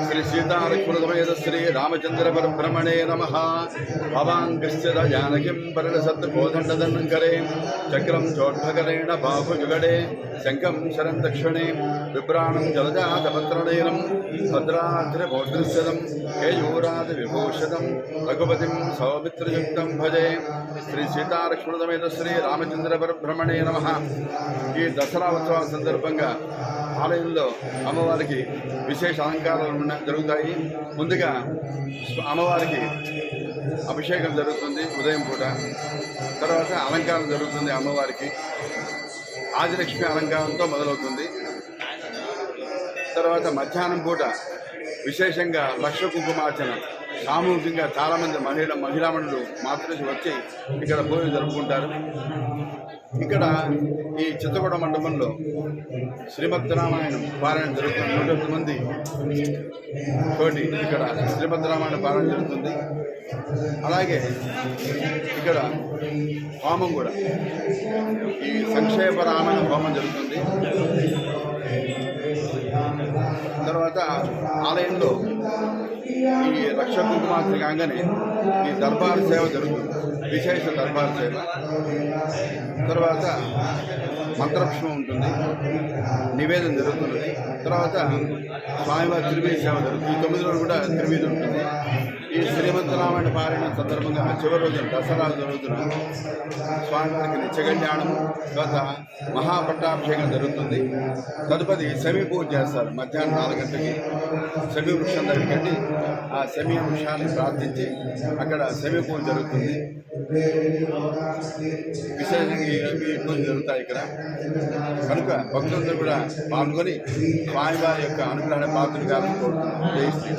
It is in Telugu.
श्री सीतालक्ष्मणसमेत श्री रामचंद्र परब्रह्मणे नमः। भवांगस्य जानकीं परिणसद्बोधण्डदन्करे चक्रं चोट्भकरेण बाहुजुगडे शङ्खं शरं दक्षिणे विभ्राणं जलजातपत्रणेनं भद्राद्रिभोद्रस्यदं केयूरादिविभूषितं रघुपतिं सौमित्रयुक्तं भजे। श्री सीतालक्ष्मणसमेत श्री रामचंद्र परब्रह्मणे नमः। ఈ దసరా ఉత్సవాల సందర్భంగా ఆలయంలో అమ్మవారికి విశేష అలంకారాలు జరుగుతాయి. ముందుగా అమ్మవారికి అభిషేకం జరుగుతుంది ఉదయం పూట. తర్వాత అలంకారం జరుగుతుంది. అమ్మవారికి ఆదిలక్ష్మి అలంకారంతో మొదలవుతుంది. తర్వాత మధ్యాహ్నం పూట విశేషంగా లక్ష కుంకుమార్చన సామూహికంగా చాలామంది మహిళామణులు మాతృశ్రీ వచ్చి ఇక్కడ పూజలు జరుపుకుంటారు. ఇక్కడ ఈ చిత్తగూడ మండపంలో శ్రీమద్ రామాయణం పారాయణ జరుగుతుంది. 108 మంది తోటి ఇక్కడ శ్రీమద్ రామాయణ పారాయణ జరుగుతుంది. అలాగే ఇక్కడ హోమం కూడా ఈ సంక్షేప రామాయణ హోమం జరుగుతుంది. తర్వాత ఆలయంలో ఈ లక్ష కుంకుమార్చన కాగానే ఈ దర్బార్ సేవ జరుగుతుంది. విశేష దర్బార్ సేవ. తర్వాత మంత్రపుష్పం ఉంటుంది. నివేదన జరుగుతుంది. తర్వాత స్వామివారి త్రివేది సేవ జరుగుతుంది. ఈ 9 రోజులు కూడా త్రివేది ఉంటుంది. ఈ శ్రీమద్ రామాయణ పారాయణ సందర్భంగా చివరి రోజున దసరా రోజున స్వామివారికి నిత్యకళ్యాణం, తర్వాత మహాపట్టాభిషేకం జరుగుతుంది. తదుపరి శమీ పూజ చేస్తారు. మధ్యాహ్నం 4 గంటలకి శమీ వృక్షం దగ్గరికి ఆ శమీ వృక్షాన్ని ప్రార్థించి అక్కడ శమీ పూజ జరుగుతుంది. విశేషంగా ఈ పూజ జరుగుతాయి ఇక్కడ. కనుక భక్తులందరూ కూడా పాల్గొని స్వామివారి యొక్క అనుగ్రహణ పాత్రలు కావాలని కోరుతున్నాం. జై శ్రీ.